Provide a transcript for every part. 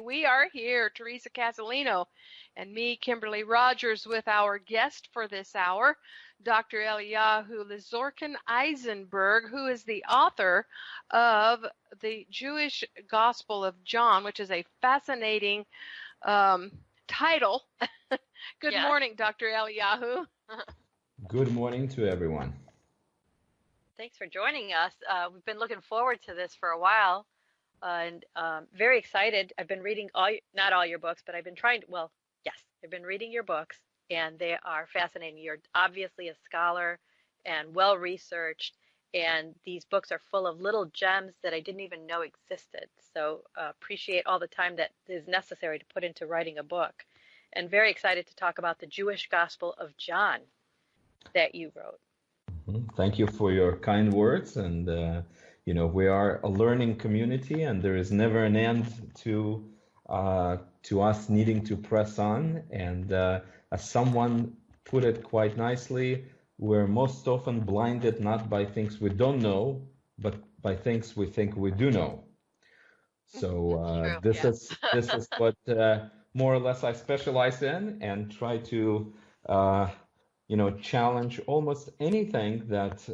we are here, Teresa Casalino and me, Kimberly Rogers, with our guest for this hour, Dr. Eliyahu Lizorkin-Eyzenberg, who is the author of the Jewish Gospel of John, which is a fascinating title. Good morning, Dr. Eliyahu. Good morning to everyone. Thanks for joining us. We've been looking forward to this for a while, and very excited. I've been reading not all your books, but I've been I've been reading your books, and they are fascinating. You're obviously a scholar and well-researched, and these books are full of little gems that I didn't even know existed. So appreciate all the time that is necessary to put into writing a book, and very excited to talk about the Jewish Gospel of John that you wrote. Thank you for your kind words. And, we are a learning community, and there is never an end to us needing to press on. And as someone put it quite nicely, we're most often blinded not by things we don't know, but by things we think we do know. So this is what more or less I specialize in, and try to challenge almost anything that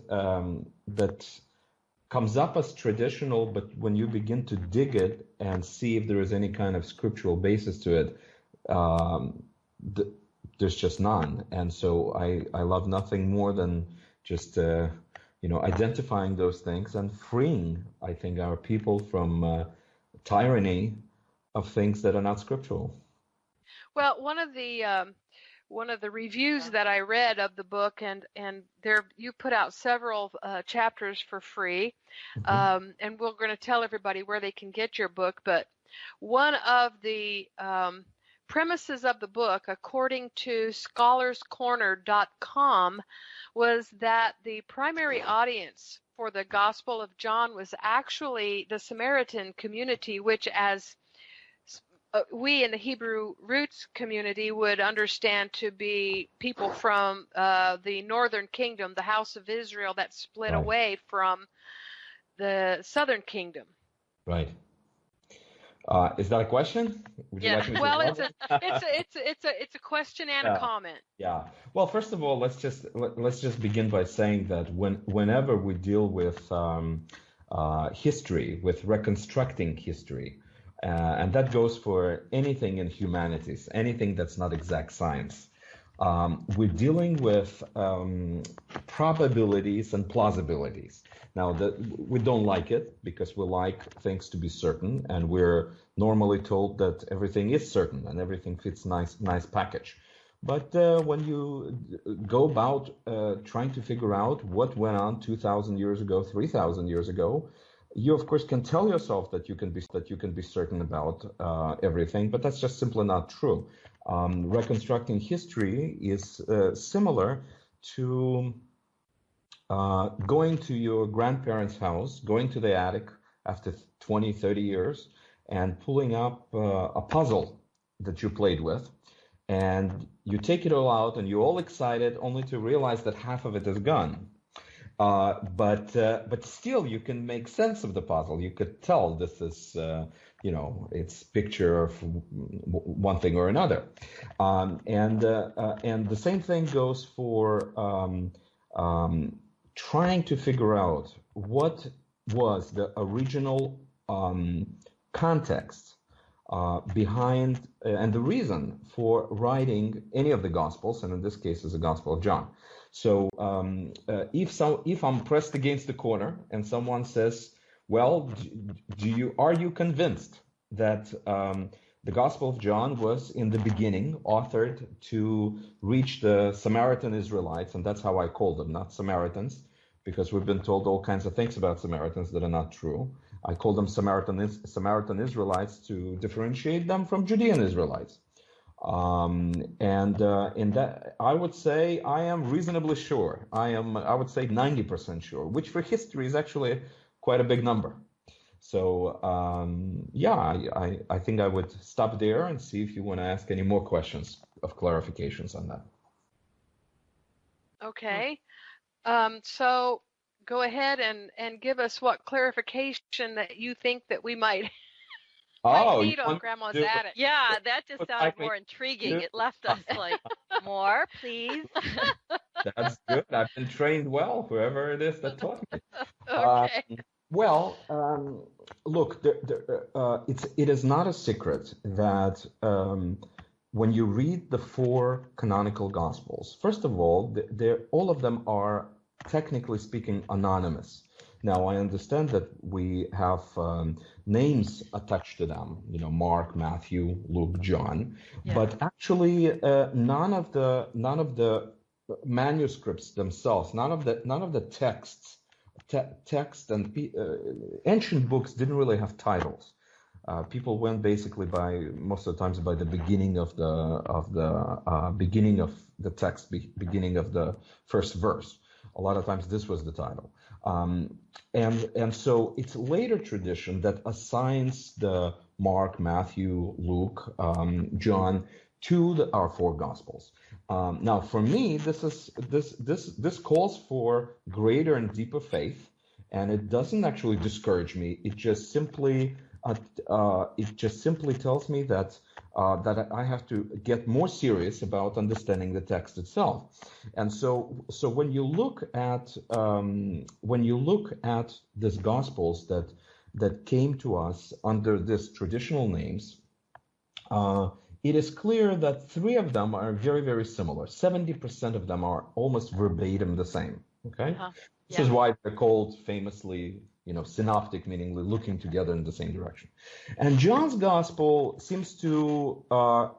comes up as traditional, but when you begin to dig it and see if there is any kind of scriptural basis to it, there's just none. And so I love nothing more than just identifying those things and freeing, I think, our people from tyranny of things that are not scriptural. Well, one of the reviews that I read of the book, and there you put out several chapters for free, and we're going to tell everybody where they can get your book. But one of the premises of the book, according to scholarscorner.com, was that the primary audience for the Gospel of John was actually the Samaritan community, which, as we in the Hebrew roots community would understand to be people from the northern kingdom, the house of Israel that split away from the southern kingdom. Right. Is that a question? Would you like me to Well, it's a question and a comment. Yeah. Well, first of all, let's just begin by saying that whenever we deal with history, with reconstructing history, and that goes for anything in humanities, anything that's not exact science. We're dealing with probabilities and plausibilities. Now, we don't like it because we like things to be certain, and we're normally told that everything is certain and everything fits nice package. But when you go about trying to figure out what went on 2,000 years ago, 3,000 years ago, you, of course, can tell yourself that you can be certain about everything, but that's just simply not true. Reconstructing history is similar to going to your grandparents' house, going to the attic after 20, 30 years, and pulling up a puzzle that you played with, and you take it all out, and you're all excited, only to realize that half of it is gone. But still, you can make sense of the puzzle. You could tell this is, it's picture of one thing or another. And the same thing goes for trying to figure out what was the original context behind and the reason for writing any of the Gospels, and in this case is the Gospel of John. So if I'm pressed against the corner and someone says, well, are you convinced that the Gospel of John was in the beginning authored to reach the Samaritan Israelites, and that's how I call them, not Samaritans, because we've been told all kinds of things about Samaritans that are not true. I call them Samaritan Israelites to differentiate them from Judean Israelites. In that, I would say I am reasonably sure. I would say 90% sure, which for history is actually quite a big number. So, I think I would stop there and see if you want to ask any more questions of clarifications on that. Okay. So go ahead and give us what clarification that you think that we might White Oh, you needle, want Grandma's to do attic. Yeah, that just would sounded like me more to intriguing. do? It left us like, more, please. That's good. I've been trained well, whoever it is that taught me. Um, Okay. well, look, it is not a secret that when you read the four canonical Gospels, first of all, all of them are technically speaking anonymous. Now, I understand that we have names attached to them, Mark, Matthew, Luke, John, Yeah. but actually none of the manuscripts themselves, none of the text and ancient books didn't really have titles. People went basically by most of the times by the beginning of the beginning of the text, beginning of the first verse. A lot of times this was the title, and so it's later tradition that assigns the Mark, Matthew, Luke, John to our four Gospels. Now, for me, this calls for greater and deeper faith, and it doesn't actually discourage me. It just simply tells me that I have to get more serious about understanding the text itself. And so when you look at these Gospels that came to us under these traditional names. It is clear that three of them are very, very similar. 70% of them are almost verbatim the same. Okay, this is why they're called famously, synoptic, meaning looking together in the same direction. And John's gospel seems to have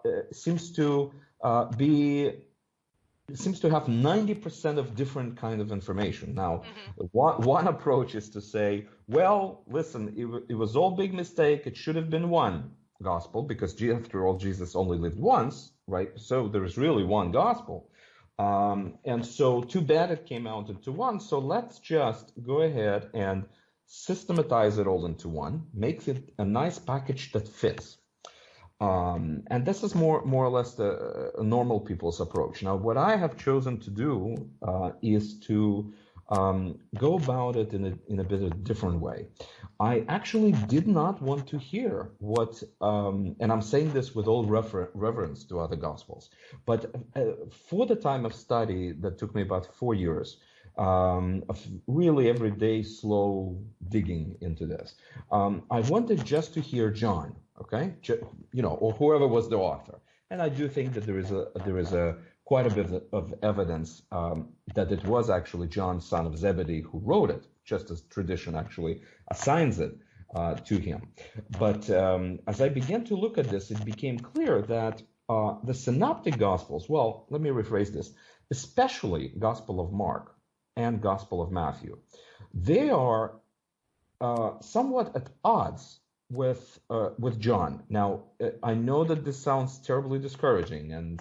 90% of different kind of information. Now, one approach is to say, well, listen, it was all big mistake. It should have been one gospel, because after all, Jesus only lived once, right? So there is really one gospel. And so too bad it came out into one. So let's just go ahead and systematize it all into one, make it a nice package that fits. And this is more or less the normal people's approach. Now, what I have chosen to do is to go about it in a bit of a different way. I actually did not want to hear what, and I'm saying this with all reverence to other Gospels, but for the time of study that took me about 4 years, of really everyday slow digging into this, I wanted just to hear John, okay, or whoever was the author. And I do think that there is a quite a bit of evidence that it was actually John, son of Zebedee, who wrote it, just as tradition actually assigns it to him. But as I began to look at this, it became clear that the synoptic Gospels, well, let me rephrase this, especially Gospel of Mark and Gospel of Matthew, they are somewhat at odds with John. Now, I know that this sounds terribly discouraging, and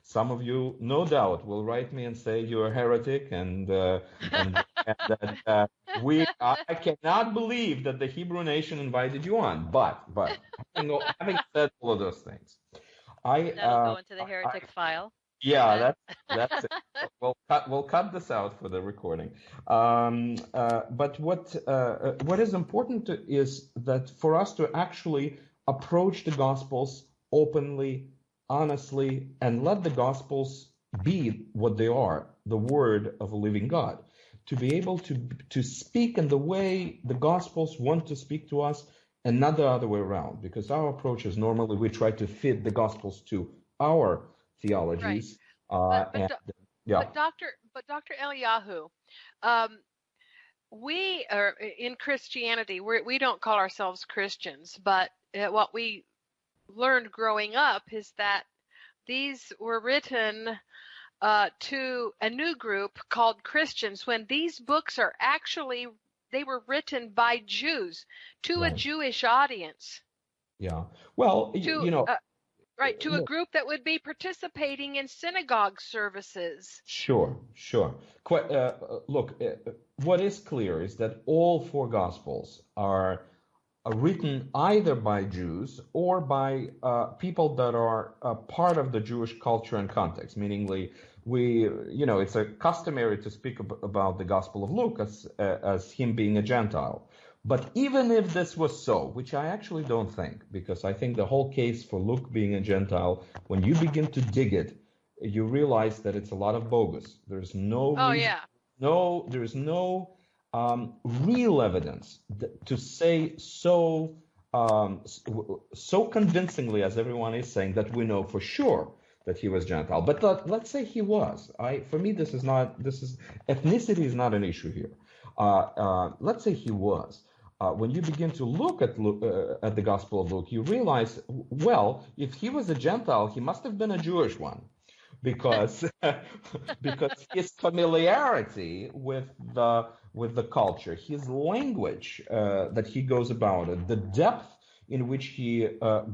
some of you, no doubt, will write me and say you're a heretic, and that I cannot believe that the Hebrew nation invited you on. But having said all of those things, That'll go into the heretics file. Yeah, that's it. We'll cut this out for the recording. But what is important is that for us to actually approach the Gospels openly, honestly, and let the Gospels be what they are, the Word of a living God. To be able to speak in the way the Gospels want to speak to us, and not the other way around. Because our approach is normally we try to fit the Gospels to our theologies. Right. But Dr. Eliyahu, we are in Christianity. We don't call ourselves Christians, but what we learned growing up is that these were written to a new group called Christians, when these books are actually, they were written by Jews to a Jewish audience. Yeah. Well, right, to a group that would be participating in synagogue services. Sure. Look, what is clear is that all four Gospels are written either by Jews or by people that are part of the Jewish culture and context, meaning it's a customary to speak about the Gospel of Luke as him being a Gentile. But even if this was so, which I actually don't think, because I think the whole case for Luke being a Gentile, when you begin to dig it, you realize that it's a lot of bogus. There's no Oh reason, yeah. there's no real evidence to say so so convincingly, as everyone is saying, that we know for sure that he was Gentile. But let's say he was. For me, ethnicity is not an issue here. Let's say he was. When you begin to look at the Gospel of Luke, you realize, well, if he was a Gentile, he must have been a Jewish one, because because his familiarity with the culture, his language that he goes about it, the depth in which he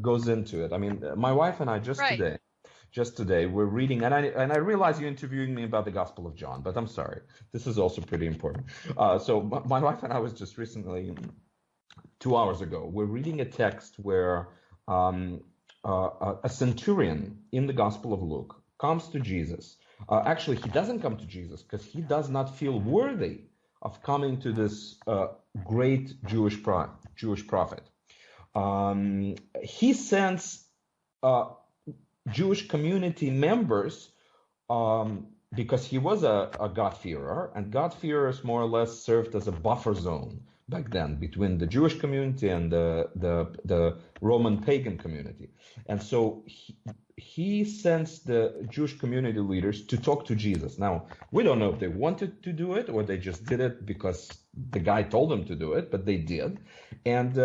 goes into it. I mean, my wife and I just today we're reading, and I realize you're interviewing me about the Gospel of John, but I'm sorry, this is also pretty important. So my wife and I was just recently, 2 hours ago, we're reading a text where a centurion in the Gospel of Luke comes to Jesus. Actually, he doesn't come to Jesus because he does not feel worthy of coming to this great Jewish prophet. He sends Jewish community members because he was a God-fearer, and God-fearers more or less served as a buffer zone back then between the Jewish community and the Roman pagan community. And so he sends the Jewish community leaders to talk to Jesus. Now, we don't know if they wanted to do it or they just did it because the guy told them to do it, but they did. And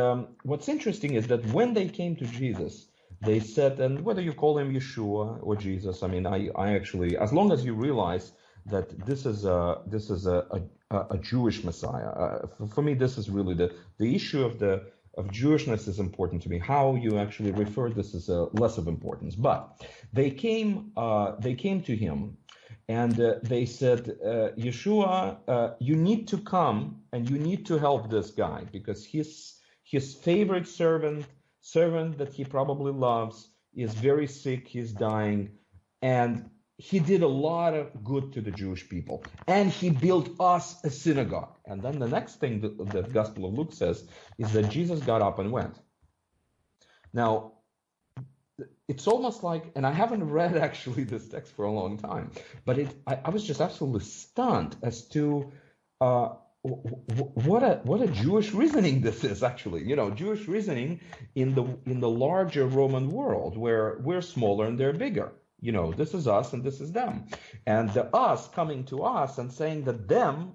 what's interesting is that when they came to Jesus, they said, and whether you call him Yeshua or Jesus, I mean, I actually, as long as you realize that this is a Jewish Messiah, for me, this is really the issue of Jewishness is important to me. How you actually refer this is less of importance. But they came to him, and they said, Yeshua, you need to come and you need to help this guy, because his favorite servant that he probably loves is very sick, he's dying, and he did a lot of good to the Jewish people, and he built us a synagogue. And then the next thing the Gospel of Luke says is that Jesus got up and went. Now, it's almost like, and I haven't read actually this text for a long time, but I was just absolutely stunned as to what a Jewish reasoning this is, actually. Jewish reasoning in the larger Roman world, where we're smaller and they're bigger. This is us and this is them, and the us coming to us and saying that them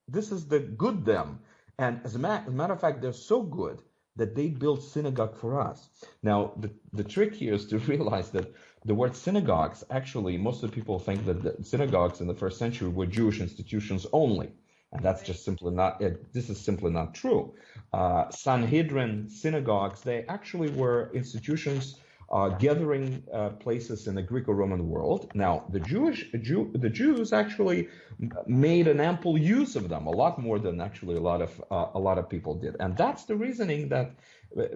this is the good them, and as a matter of fact, they're so good that they built synagogue for us. Now, the trick here is to realize that the word synagogues, actually, most of the people think that the synagogues in the first century were Jewish institutions only. And that's just simply not, this is simply not true. Sanhedrin synagogues, they actually were institutions, gathering places in the Greco-Roman world. Now, the Jews actually made an ample use of them, a lot more than actually a lot of people did. And that's the reasoning that,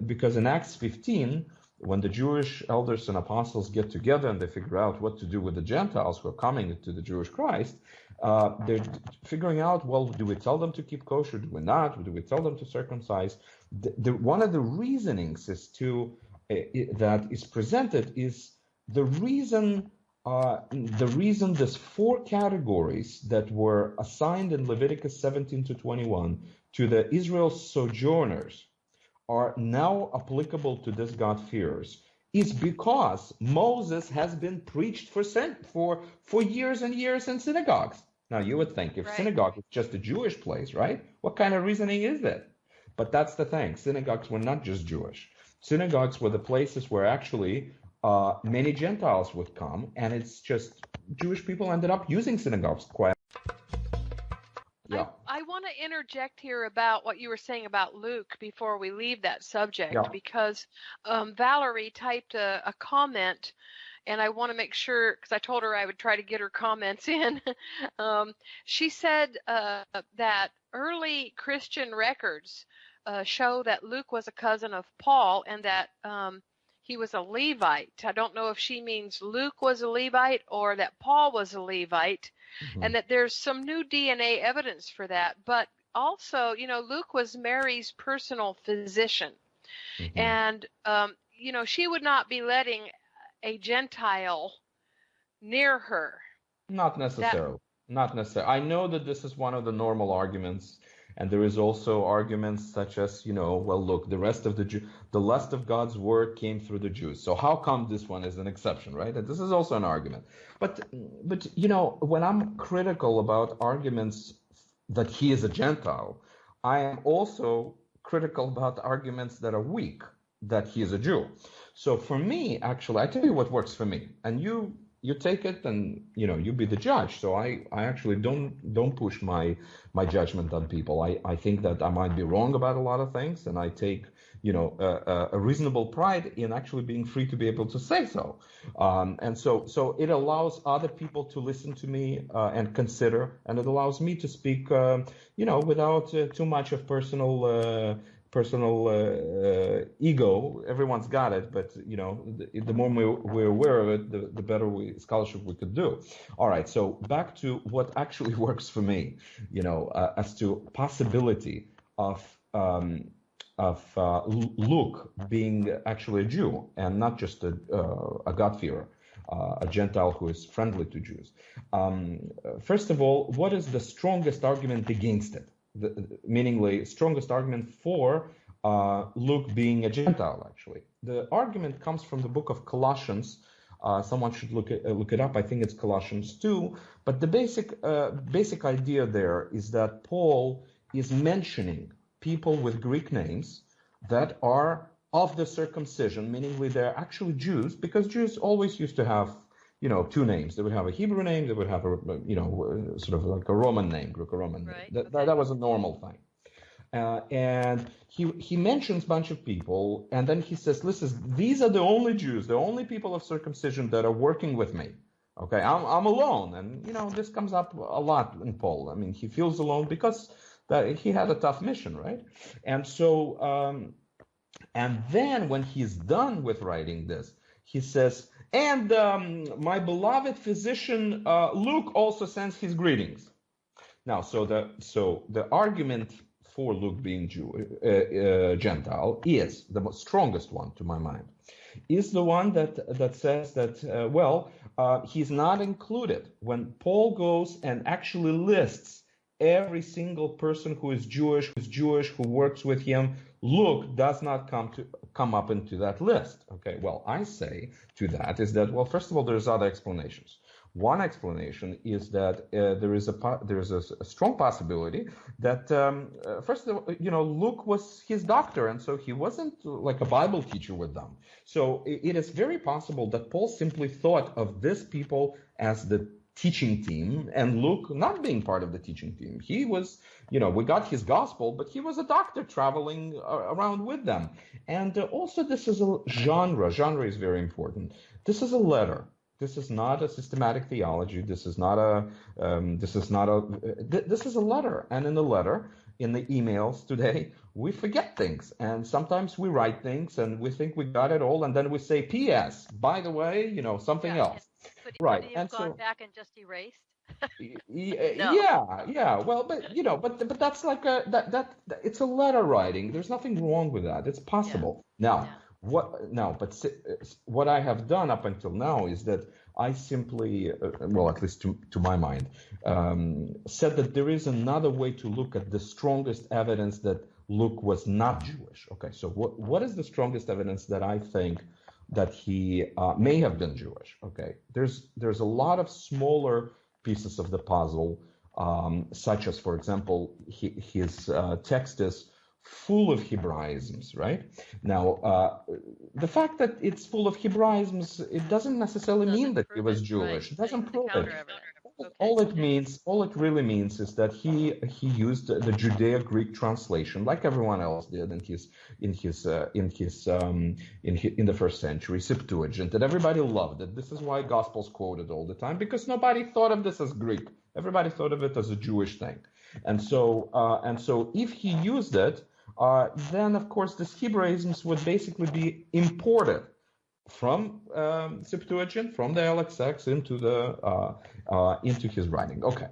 because in Acts 15, when the Jewish elders and apostles get together and they figure out what to do with the Gentiles who are coming to the Jewish Christ, they're figuring out, well, do we tell them to keep kosher? Do we not? Do we tell them to circumcise? One of the reasonings is that is presented is the reason there's 4 categories that were assigned in Leviticus 17 to 21 to the Israel sojourners are now applicable to this God-fearers, is because Moses has been preached for years and years in synagogues. Now, you would think if synagogue is just a Jewish place, right? What kind of reasoning is that? But that's the thing. Synagogues were not just Jewish. Synagogues were the places where actually many Gentiles would come, and it's just Jewish people ended up using synagogues quite. Yeah. I want to interject here about what you were saying about Luke before we leave that subject, because Valerie typed a comment, and I want to make sure, because I told her I would try to get her comments in. She said that early Christian records show that Luke was a cousin of Paul and that he was a Levite. I don't know if she means Luke was a Levite or that Paul was a Levite, and that there's some new DNA evidence for that. But also, Luke was Mary's personal physician. Mm-hmm. And, she would not be letting a Gentile near her. Not necessarily. Not necessarily. I know that this is one of the normal arguments, and there is also arguments such as, well, look, the rest of the lust of God's word came through the Jews. So how come this one is an exception, right? And this is also an argument. But when I'm critical about arguments that he is a Gentile, I am also critical about arguments that are weak, that he is a Jew. So for me, actually, I tell you what works for me, and you take it, and you be the judge. So I actually don't push my judgment on people. I think that I might be wrong about a lot of things, and I take a reasonable pride in actually being free to be able to say so. And so it allows other people to listen to me and consider, and it allows me to speak without too much of personal ego. Everyone's got it, but the more we're aware of it, the better scholarship we could do. All right, so back to what actually works for me, as to possibility of Luke being actually a Jew and not just a God-fearer, a Gentile who is friendly to Jews. First of all, what is the strongest argument against it? Meaningly, strongest argument for Luke being a Gentile, actually. The argument comes from the book of Colossians. Someone should look it up. I think it's Colossians 2. But the basic idea there is that Paul is mentioning people with Greek names that are of the circumcision, meaning they're actually Jews, because Jews always used to have two names. They would have a Hebrew name. They would have a, sort of like a Roman name, Greco-Roman right. name. That was a normal thing. And he mentions a bunch of people, and then he says, listen, these are the only Jews, the only people of circumcision that are working with me. Okay, I'm alone. And, this comes up a lot in Paul. I mean, he feels alone because that he had a tough mission, right? And so, and then when he's done with writing this, he says, and my beloved physician Luke also sends his greetings. Now, so the argument for Luke being Gentile is the strongest one, to my mind, is the one that says that he's not included when Paul goes and actually lists every single person who is Jewish, who works with him. Luke does not come up into that list. Okay, well, I say to that is that, well, first of all, there's other explanations. One explanation is that there is a strong possibility that first of all, Luke was his doctor, and so he wasn't like a Bible teacher with them. So it is very possible that Paul simply thought of these people as the teaching team, and Luke not being part of the teaching team. He was, we got his gospel, but he was a doctor traveling around with them. And also, this is a genre. Genre is very important. This is a letter. This is not a systematic theology. This is not a. This is a letter. And in the letter, in the emails today, we forget things, and sometimes we write things, and we think we got it all, and then we say, "P.S. By the way, something else." But right. You've gone back and just erased. No. Yeah. Well, but that's like that. It's a letter writing. There's nothing wrong with that. It's possible. Yeah. What I have done up until now is that I simply, well, at least to my mind, said that there is another way to look at the strongest evidence that Luke was not Jewish. Okay, so what is the strongest evidence that I think that he may have been Jewish? Okay, there's a lot of smaller pieces of the puzzle, such as, for example, his text is full of Hebraisms, right? Now, the fact that it's full of Hebraisms, it doesn't necessarily mean that he was Jewish. It doesn't prove it. All it really means is that he used the Judeo-Greek translation, like everyone else did in the first century, Septuagint, and everybody loved it. This is why Gospels quoted all the time, because nobody thought of this as Greek. Everybody thought of it as a Jewish thing, and so if he used it, then of course this Hebraisms would basically be imported from Septuagint, from the LXX into his writing. Okay,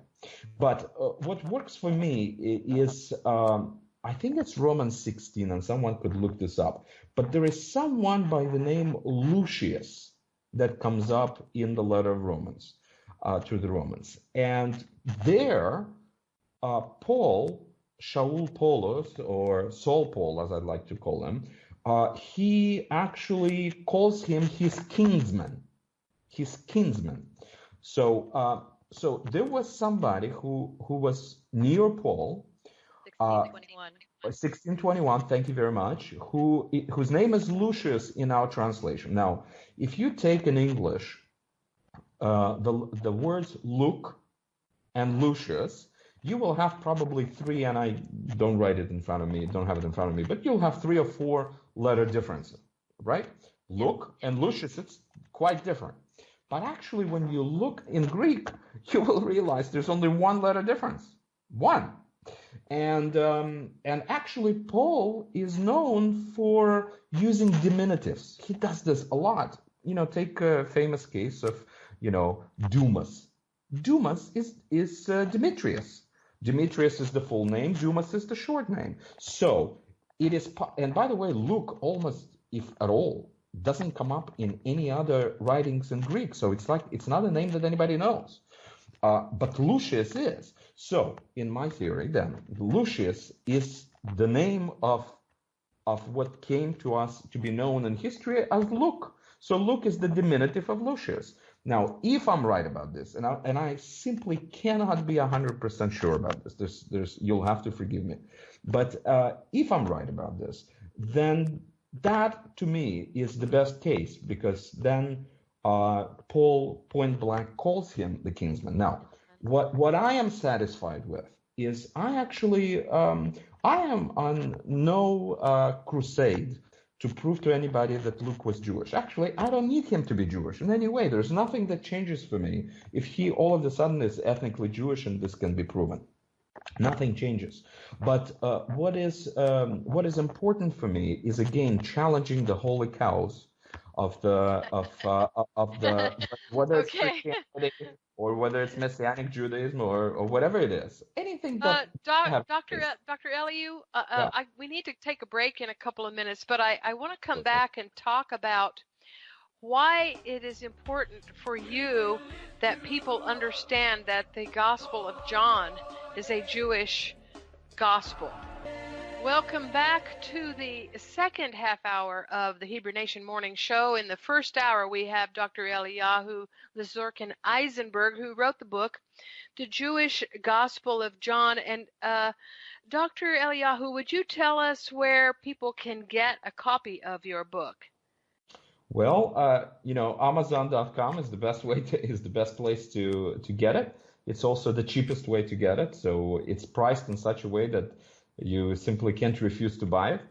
But what works for me is, I think it's Romans 16, and someone could look this up. But there is someone by the name Lucius that comes up in the letter of Romans, to the Romans. And there, Paul, Shaul Paulus, or Saul Paul, as I'd like to call him, he actually calls him his kinsman. His kinsman. So there was somebody who was near Paul, 1621. 1621. Thank you very much. Whose name is Lucius in our translation. Now, if you take in English the words Luke and Lucius, you will have probably three, and I don't write it in front of me, don't have it in front of me, but you'll have 3 or 4 letter differences, right? Luke and Lucius, it's quite different. But actually, when you look in Greek, you will realize there's only 1 letter difference. 1. And actually, Paul is known for using diminutives. He does this a lot. Take a famous case of, Dumas. Dumas is Demetrius. Demetrius is the full name. Dumas is the short name. So it is, and by the way, Luke almost, if at all, doesn't come up in any other writings in Greek. So it's not a name that anybody knows. But Lucius is. So in my theory, then, Lucius is the name of what came to us to be known in history as Luke. So Luke is the diminutive of Lucius. Now, if I'm right about this, and I simply cannot be 100% sure about this, you'll have to forgive me. But if I'm right about this, then that to me is the best case, because then Paul point blank calls him the kinsman. Now, what I am satisfied with is I am on no crusade to prove to anybody that Luke was Jewish. Actually, I don't need him to be Jewish in any way. There's nothing that changes for me if he all of a sudden is ethnically Jewish and this can be proven. Nothing changes. But what is important for me is, again, challenging the holy cows of the whether it's Christianity or whether it's Messianic Judaism or whatever it is. Anything that Dr. Eliu, we need to take a break in a couple of minutes, but I want to come back and talk about why it is important for you that people understand that the Gospel of John is a Jewish gospel. Welcome back to the second half hour of the Hebrew Nation Morning Show. In the first hour, we have Dr. Eli Lizorkin-Eyzenberg, who wrote the book, The Jewish Gospel of John. And Dr. Eliyahu, would you tell us where people can get a copy of your book? Well, Amazon.com is the best place to get it. It's also the cheapest way to get it. So it's priced in such a way that you simply can't refuse to buy it.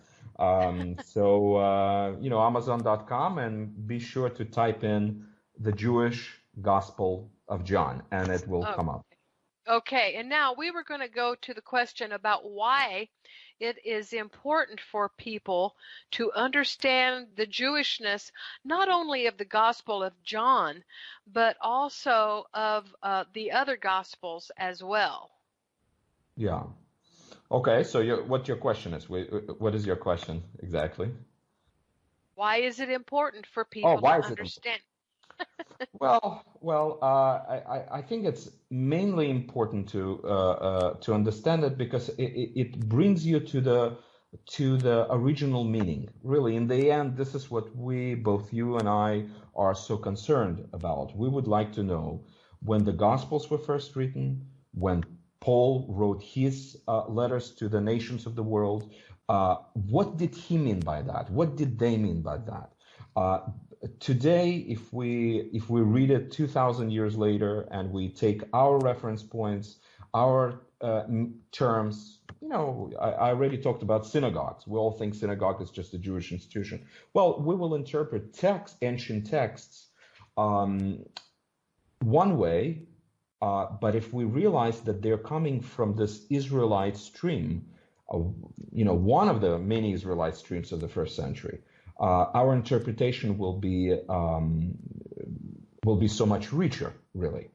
Amazon.com, and be sure to type in the Jewish Gospel of John, and it will come up. Okay, and now we were going to go to the question about why it is important for people to understand the Jewishness, not only of the Gospel of John, but also of the other Gospels as well. Yeah. Okay, so what your question is? What is your question exactly? Why is it important for people to understand? I think it's mainly important to understand it because it brings you to the original meaning. Really, in the end, this is what both you and I, are so concerned about. We would like to know when the Gospels were first written, when Paul wrote his letters to the nations of the world. What did he mean by that? What did they mean by that? Today, if we read it 2,000 years later and we take our reference points, our terms, I already talked about synagogues. We all think synagogue is just a Jewish institution. Well, we will interpret ancient texts one way, but if we realize that they're coming from this Israelite stream, one of the many Israelite streams of the first century, our interpretation will be so much richer, really.